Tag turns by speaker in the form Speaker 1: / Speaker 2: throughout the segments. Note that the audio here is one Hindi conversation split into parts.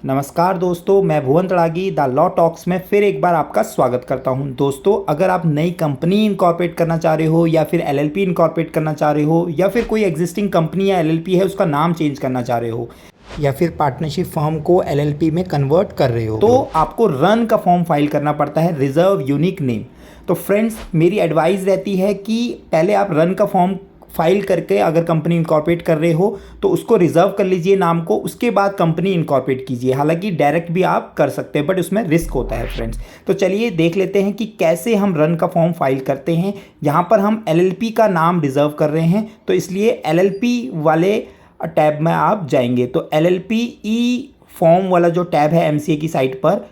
Speaker 1: नमस्कार दोस्तों, मैं भुवन तड़ागी द लॉ टॉक्स में फिर एक बार आपका स्वागत करता हूं। दोस्तों, अगर आप नई कंपनी इनकॉर्पोरेट करना चाह रहे हो या फिर एलएलपी इनकॉर्पोरेट करना चाह रहे हो या फिर कोई एग्जिस्टिंग कंपनी या एलएलपी है उसका नाम चेंज करना चाह रहे हो या फिर पार्टनरशिप फर्म को एलएलपी में कन्वर्ट कर रहे हो तो आपको रन का फॉर्म फाइल करना पड़ता है, रिजर्व यूनिक नेम। तो फ्रेंड्स, मेरी एडवाइस रहती है कि पहले आप रन का फॉर्म फाइल करके अगर कंपनी इनकॉर्पोरेट कर रहे हो तो उसको रिजर्व कर लीजिए नाम को, उसके बाद कंपनी इनकॉर्पोरेट कीजिए। हालांकि डायरेक्ट भी आप कर सकते हैं बट उसमें रिस्क होता है फ्रेंड्स। तो चलिए देख लेते हैं कि कैसे हम रन का फॉर्म फाइल करते हैं। यहाँ पर हम एलएलपी का नाम रिजर्व कर रहे हैं तो इसलिए एलएलपी वाले टैब में आप जाएंगे तो एलएलपी ई फॉर्म वाला जो टैब है एमसीए की साइट पर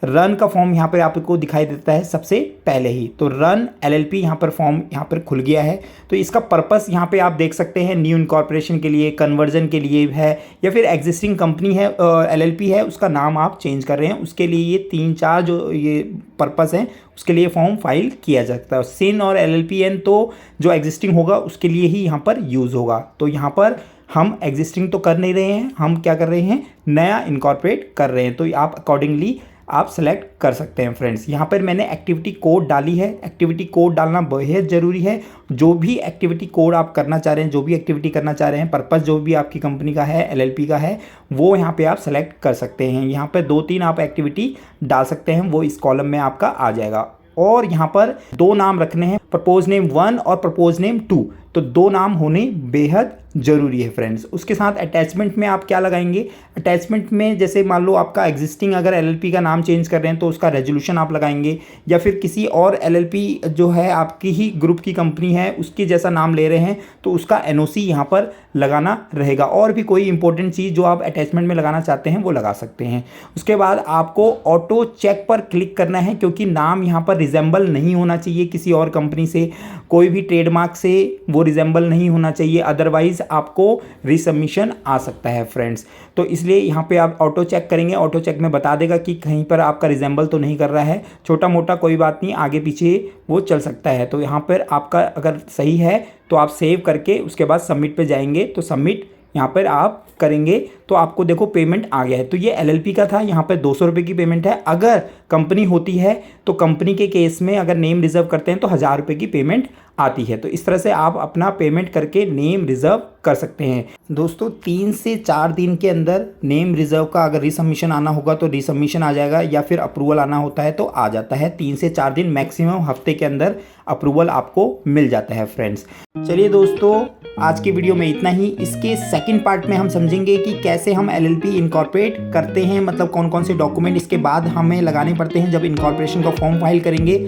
Speaker 1: रन का फॉर्म यहाँ पर आपको दिखाई देता है सबसे पहले ही। तो रन एलएलपी यहाँ पर फॉर्म यहाँ पर खुल गया है। तो इसका पर्पस यहाँ पे आप देख सकते हैं, न्यू इनकॉर्पोरेशन के लिए, कन्वर्जन के लिए है या फिर एग्जिस्टिंग कंपनी है एलएलपी है उसका नाम आप चेंज कर रहे हैं, उसके लिए ये 3-4 जो ये पर्पस हैं उसके लिए फॉर्म फाइल किया जाता है। सिन और एलएलपीएन तो जो एग्जिस्टिंग होगा उसके लिए ही यहाँ पर यूज़ होगा। तो यहाँ पर हम एग्जिस्टिंग तो कर नहीं रहे हैं, हम क्या कर रहे हैं, नया इनकॉर्पोरेट कर रहे हैं। तो आप अकॉर्डिंगली आप सेलेक्ट कर सकते हैं फ्रेंड्स। यहाँ पर मैंने एक्टिविटी कोड डाली है। एक्टिविटी कोड डालना बेहद ज़रूरी है। जो भी एक्टिविटी कोड आप करना चाह रहे हैं, जो भी एक्टिविटी करना चाह रहे हैं, पर्पस जो भी आपकी कंपनी का है, एलएलपी का है, वो यहाँ पे आप सेलेक्ट कर सकते हैं। यहाँ पर 2-3 आप एक्टिविटी डाल सकते हैं, वो इस कॉलम में आपका आ जाएगा। और यहाँ पर 2 नाम रखने हैं, प्रपोज नेम 1 और प्रपोज नेम 2। तो 2 नाम होने बेहद ज़रूरी है फ्रेंड्स। उसके साथ अटैचमेंट में आप क्या लगाएंगे, अटैचमेंट में जैसे मान लो आपका एग्जिस्टिंग अगर एलएलपी का नाम चेंज कर रहे हैं तो उसका रेजोल्यूशन आप लगाएंगे, या फिर किसी और एलएलपी जो है आपकी ही ग्रुप की कंपनी है उसके जैसा नाम ले रहे हैं तो उसका एनओसी यहाँ पर लगाना रहेगा। और भी कोई इंपॉर्टेंट चीज़ जो आप अटैचमेंट में लगाना चाहते हैं वो लगा सकते हैं। उसके बाद आपको ऑटो चेक पर क्लिक करना है क्योंकि नाम यहाँ पर रिजेंबल नहीं होना चाहिए किसी और कंपनी से, कोई भी ट्रेडमार्क से वो रिजेंबल नहीं होना चाहिए, अदरवाइज आपको रीसबमिशन आ सकता है फ्रेंड्स। तो इसलिए यहाँ पे आप ऑटो चेक करेंगे, ऑटो चेक में बता देगा कि कहीं पर आपका रिजेंबल तो नहीं कर रहा है, छोटा मोटा कोई बात नहीं, आगे पीछे वो चल सकता है। तो यहाँ पर आपका अगर सही है तो आप सेव करके उसके बाद सबमिट पे जाएंगे। तो सबमिट यहाँ पर आप करेंगे तो आपको देखो पेमेंट आ गया है। तो ये एलएलपी का था, यहाँ पे 200 रुपये की पेमेंट है। अगर कंपनी होती है तो कंपनी के केस में अगर नेम रिजर्व करते हैं तो 1000 रुपये की पेमेंट आती है। तो इस तरह से आप अपना पेमेंट करके नेम रिजर्व कर सकते हैं। दोस्तों, 3 से 4 दिन के अंदर नेम रिजर्व का अगर रीसबमिशन आना होगा तो रीसबमिशन आ जाएगा, या फिर अप्रूवल आना होता है तो आ जाता है। 3 से 4 दिन मैक्सिमम, हफ्ते के अंदर अप्रूवल आपको मिल जाता है फ्रेंड्स। चलिए दोस्तों, आज की वीडियो में इतना ही। इसके सेकंड पार्ट में हम समझेंगे कि कैसे हम एलएलपी इनकॉर्पोरेट करते हैं, मतलब कौन कौन से डॉक्यूमेंट इसके बाद हमें लगाने पड़ते हैं जब इनकॉर्पोरेशन का फॉर्म फाइल करेंगे।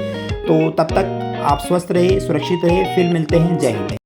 Speaker 1: तो तब तक आप स्वस्थ रहे, सुरक्षित रहे, फिर मिलते हैं। जय हिंद।